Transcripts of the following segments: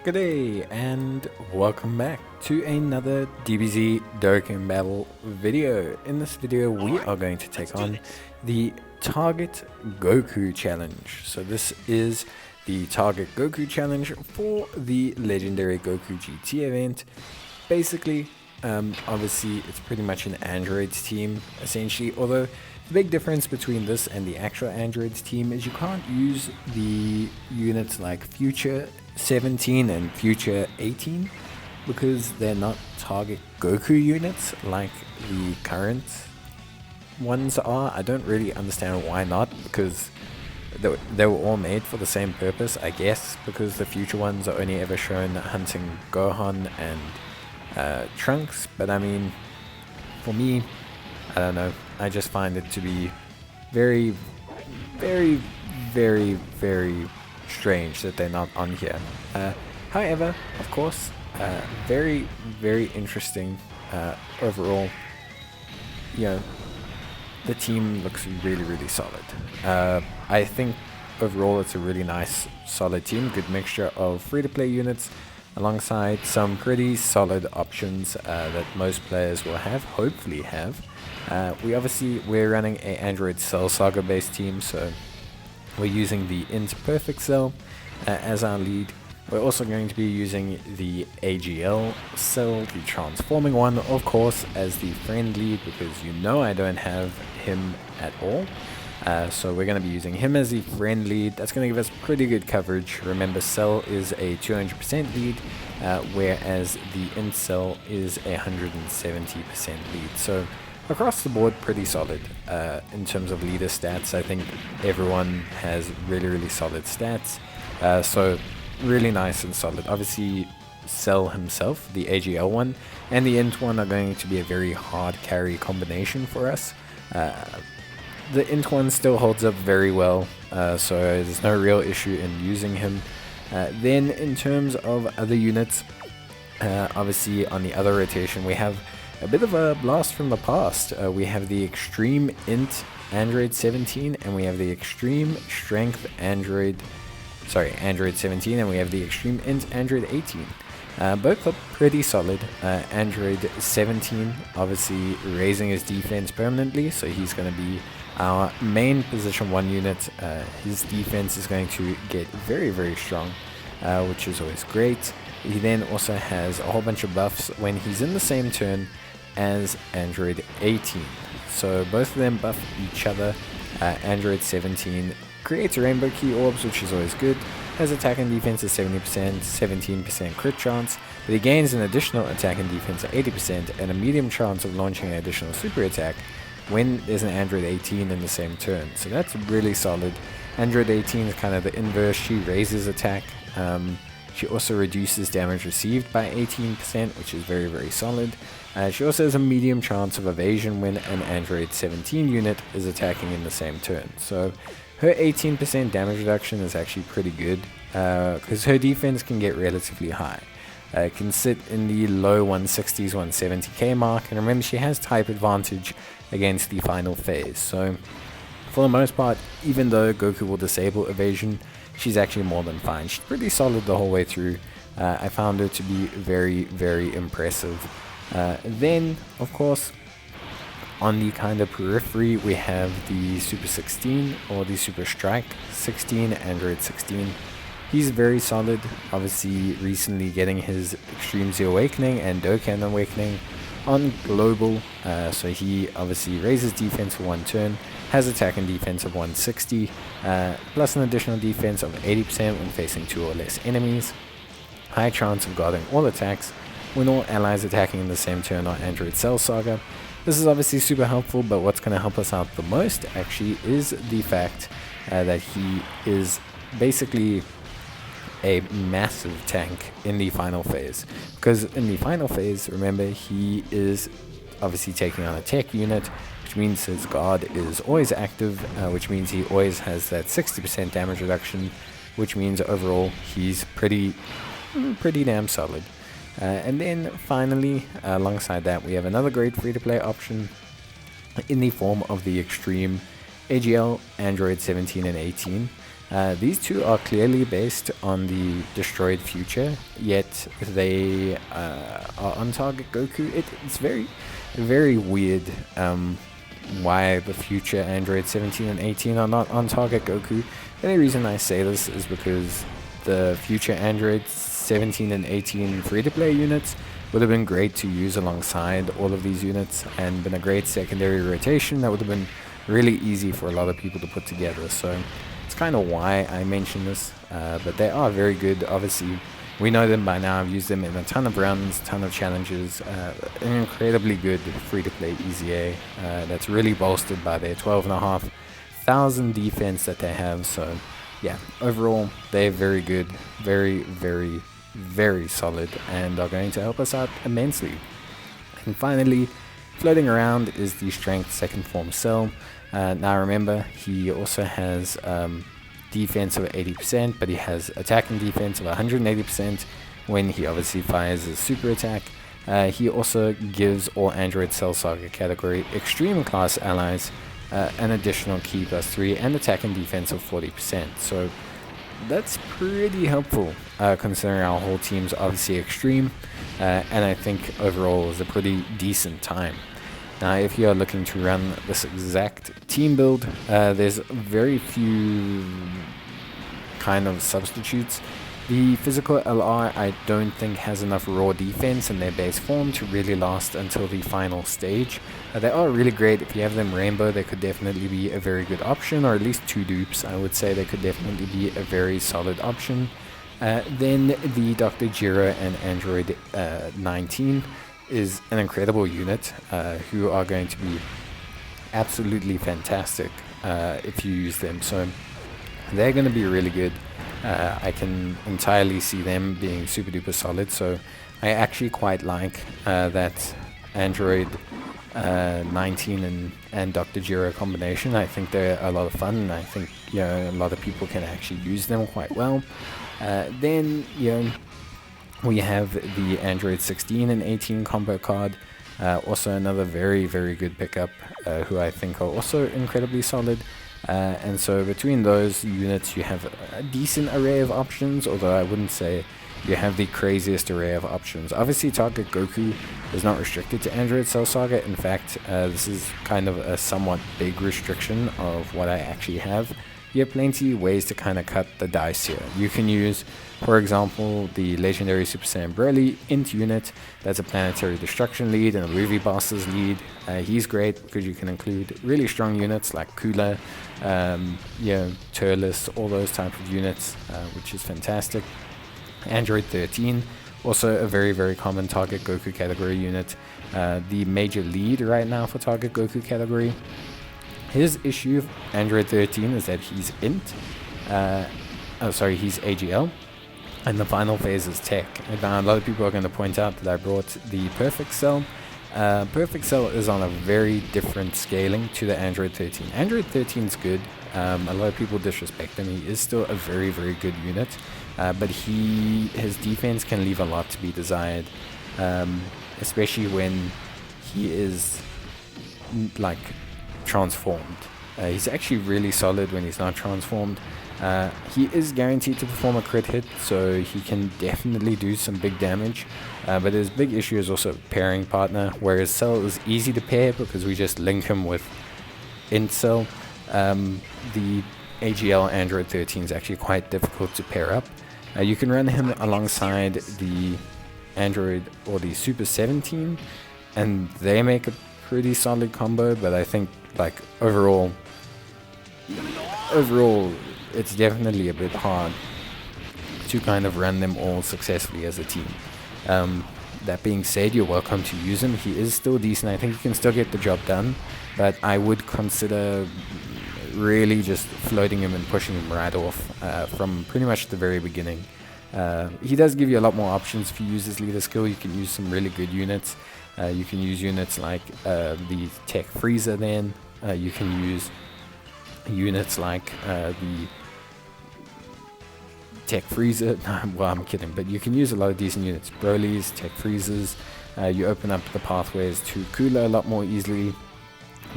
Good day and welcome back to another DBZ Dokkan Battle video. In this video we are going to take on the Target Goku Challenge. So this is the Target Goku Challenge for the Legendary Goku GT event. Basically, obviously it's pretty much an Androids team essentially, although the big difference between this and the actual Androids team is you can't use the units like Future 17 and Future 18 because they're not Target Goku units like the current ones are. I don't really understand why not, because they were all made for the same purpose, I guess, because the future ones are only ever shown hunting Gohan and Trunks. But I mean, for me, I don't know, I just find it to be very, very, very, very strange that they're not on here. However, of course, very, very interesting overall. You know, the team looks really, really solid. I think overall it's a really nice, solid team. Good mixture of free-to-play units alongside some pretty solid options that most players will have, hopefully have. We're running a Android Cell Saga based team, so we're using the Perfect Cell as our lead. We're also going to be using the AGL Cell, the transforming one, of course, as the friend lead, because you know I don't have him at all. So we're going to be using him as the friend lead. That's going to give us pretty good coverage. Remember, Cell is a 200% lead, whereas the Int Cell is a 170% lead. So across the board, pretty solid in terms of leader stats. I think everyone has really, really solid stats. So really nice and solid. Obviously, Cell himself, the AGL one, and the Int one are going to be a very hard carry combination for us. The Int one still holds up very well, so there's no real issue in using him. Then in terms of other units, obviously on the other rotation we have a bit of a blast from the past. We have the Extreme Int Android 17, and we have the Extreme Strength Android 17, and we have the Extreme Int Android 18. Both are pretty solid. Android 17 obviously raising his defense permanently, so he's going to be our main position 1 unit. His defense is going to get very, very strong, which is always great. He then also has a whole bunch of buffs when he's in the same turn as Android 18. So both of them buff each other. Android 17 creates rainbow key orbs, which is always good. Has attack and defense at 70%, 17% crit chance, but he gains an additional attack and defense at 80% and a medium chance of launching an additional super attack when there's an Android 18 in the same turn. So that's really solid. Android 18 is kind of the inverse. She raises attack. She also reduces damage received by 18%, which is very, very solid. She also has a medium chance of evasion when an Android 17 unit is attacking in the same turn. So her 18% damage reduction is actually pretty good, because her defense can get relatively high. It can sit in the low 160s, 170k mark, and remember, she has type advantage against the final phase. So for the most part, even though Goku will disable evasion, she's actually more than fine. She's pretty solid the whole way through. I found her to be very, very impressive. Then, of course, on the kind of periphery, we have the Super 16 or the Super Strike 16, Android 16. He's very solid, obviously recently getting his Extreme Z Awakening and Dokkan Awakening on global, so he obviously raises defense for 1 turn, has attack and defense of 160, plus an additional defense of 80% when facing 2 or less enemies, high chance of guarding all attacks when all allies attacking in the same turn are Android Cell Saga. This is obviously super helpful, but what's going to help us out the most actually is the fact that he is basically a massive tank in the final phase. Because in the final phase, remember, he is obviously taking on a tech unit, which means his guard is always active, which means he always has that 60% damage reduction, which means overall he's pretty damn solid. And then finally, alongside that, we have another great free-to-play option in the form of the Extreme AGL Android 17 and 18. These two are clearly based on the destroyed future, yet they are on target Goku. It's very, very weird why the future Android 17 and 18 are not on target Goku. The only reason I say this is because the future Android 17 and 18 free-to-play units would have been great to use alongside all of these units and been a great secondary rotation that would have been really easy for a lot of people to put together. So it's kind of why I mention this, but they are very good. Obviously, we know them by now. I've used them in a ton of runs, ton of challenges. An incredibly good free-to-play EZA that's really bolstered by their 12,500 defense that they have. So yeah, overall, they're very good, very, very, very solid, and are going to help us out immensely. And finally, floating around is the Strength Second Form Cell. Now remember, he also has defense of 80%, but he has attack and defense of 180% when he obviously fires his super attack. He also gives all Android Cell Saga category extreme class allies an additional key +3 and attack and defense of 40%. So that's pretty helpful considering our whole team's obviously extreme, and I think overall is a pretty decent time. Now, if you are looking to run this exact team build, there's very few kind of substitutes. The physical LR I don't think has enough raw defense in their base form to really last until the final stage. They are really great. If you have them rainbow, they could definitely be a very good option, or at least 2 dupes. I would say they could definitely be a very solid option. Then the Dr. Jiro and Android 19 is an incredible unit who are going to be absolutely fantastic if you use them. So they're going to be really good. I can entirely see them being super duper solid. So I actually quite like that Android 19 and Dr. Jiro combination. I think they're a lot of fun, and I think a lot of people can actually use them quite well. Then we have the Android 16 and 18 combo card, also another very, very good pickup, who I think are also incredibly solid. And so between those units, you have a decent array of options, although I wouldn't say you have the craziest array of options. Obviously, target Goku is not restricted to Android Cell Saga. In fact, this is kind of a somewhat big restriction of what I actually have. You have plenty of ways to kind of cut the dice here. You can use, for example, the legendary Super Saiyan Broly Int unit. That's a planetary destruction lead and a movie bosses lead. He's great because you can include really strong units like Cooler, Turles, all those type of units, which is fantastic. Android 13, also a very, very common target Goku category unit. The major lead right now for target Goku category. His issue of Android 13 is that he's int, he's AGL, and the final phase is tech. And now a lot of people are going to point out that I brought the Perfect Cell. Perfect Cell is on a very different scaling to the Android 13. Android 13 is good. A lot of people disrespect him. He is still a very, very good unit, but his defense can leave a lot to be desired, especially when he is transformed. He's actually really solid when he's not transformed. He is guaranteed to perform a crit hit, so he can definitely do some big damage, but his big issue is also pairing partner, whereas Cell is easy to pair because we just link him with Int Cell. The AGL Android 13 is actually quite difficult to pair up. You can run him alongside the Android or the Super 17, and they make a pretty solid combo, but I think overall it's definitely a bit hard to kind of run them all successfully as a team. That being said, you're welcome to use him. He is still decent. I think you can still get the job done, but I would consider really just floating him and pushing him right off from pretty much the very beginning. He does give you a lot more options if you use his leader skill. You can use some really good units. You can use units like the Tech Freezer then. You can use units like the Tech Freezer. Well, I'm kidding, but you can use a lot of decent units. Broly's, Tech Freezers. You open up the pathways to Cooler a lot more easily.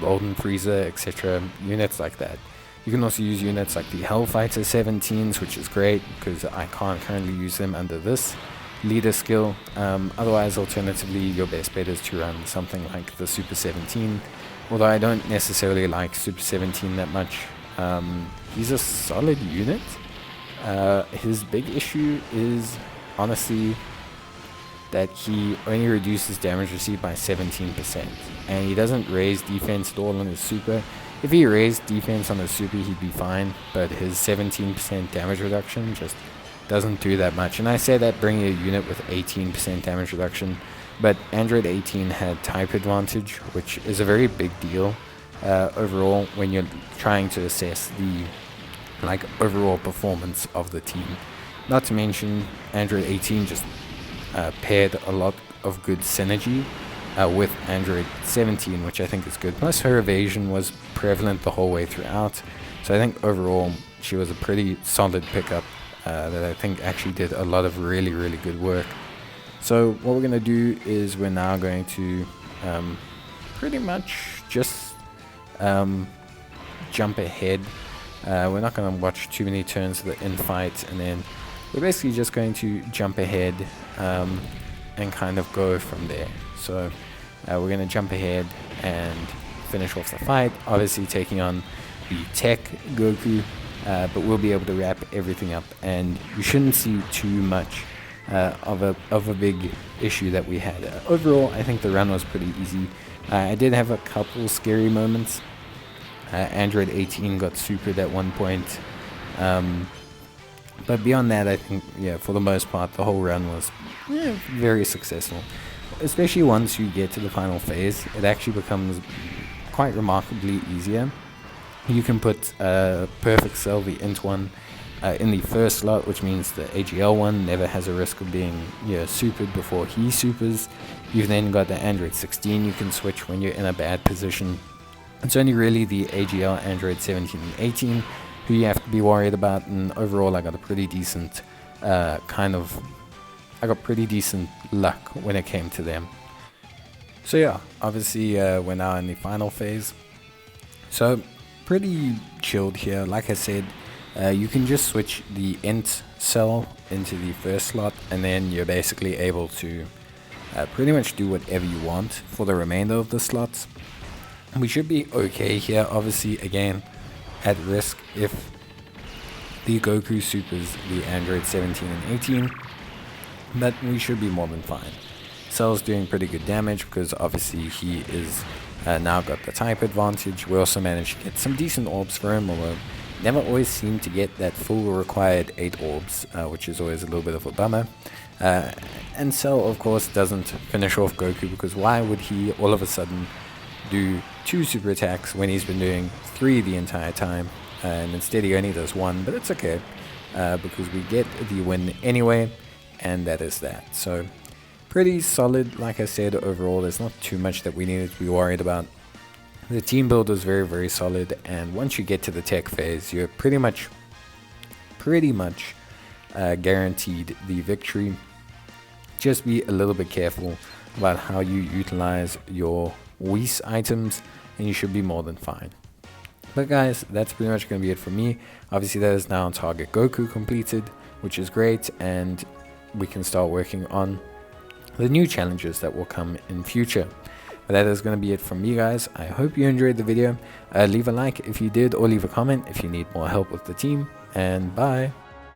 Golden Freezer, etc. Units like that. You can also use units like the Hellfighter 17s, which is great because I can't currently use them under this leader skill. Otherwise, alternatively, your best bet is to run something like the Super 17, although I don't necessarily like Super 17 that much. He's a solid unit. His big issue is honestly that he only reduces damage received by 17%, and he doesn't raise defense at all on his super. If he raised defense on his super, he'd be fine, but his 17% damage reduction just doesn't do that much. And I say that bringing a unit with 18% damage reduction, but Android 18 had type advantage, which is a very big deal overall when you're trying to assess the overall performance of the team. Not to mention, Android 18 just paired a lot of good synergy with Android 17, which I think is good. Plus, her evasion was prevalent the whole way throughout, so I think overall she was a pretty solid pickup that I think actually did a lot of really good work. So what we're going to do is we're now going to pretty much just jump ahead. We're not going to watch too many turns of the infight, and then we're basically just going to jump ahead and kind of go from there. So we're going to jump ahead and finish off the fight, obviously taking on the tech Goku, but we'll be able to wrap everything up, and you shouldn't see too much of a big issue that we had. Overall, I think the run was pretty easy. I did have a couple scary moments. Android 18 got supered at one point, but beyond that, I think, yeah, for the most part, the whole run was very successful. Especially once you get to the final phase, it actually becomes quite remarkably easier. You can put Perfect Cell, the Int one, in the first slot, which means the AGL one never has a risk of being supered before he supers. You've then got the Android 16 you can switch when you're in a bad position. It's only really the AGL Android 17 and 18 who you have to be worried about, and overall I got a pretty decent pretty decent luck when it came to them. So yeah, obviously we're now in the final phase. So pretty chilled here. Like I said, you can just switch the Int cell into the first slot, and then you're basically able to pretty much do whatever you want for the remainder of the slots. We should be okay here, obviously again at risk if the Goku supers the Android 17 and 18, but we should be more than fine. Cell's doing pretty good damage because obviously he is now got the type advantage. We also managed to get some decent orbs for him, although never always seem to get that full required 8 orbs, which is always a little bit of a bummer. And Cell, of course, doesn't finish off Goku, because why would he all of a sudden do 2 super attacks when he's been doing 3 the entire time, and instead he only does 1, but it's okay, because we get the win anyway, and that is that. So pretty solid, like I said. Overall there's not too much that we needed to be worried about. The team build was very solid, and once you get to the tech phase, you're pretty much guaranteed the victory. Just be a little bit careful about how you utilize your Whis items, and you should be more than fine. But guys, that's pretty much going to be it for me. Obviously that is now Target Goku completed, which is great, and we can start working on the new challenges that will come in future. But that is going to be it from me, guys. I hope you enjoyed the video. Leave a like if you did, or leave a comment if you need more help with the team, and bye.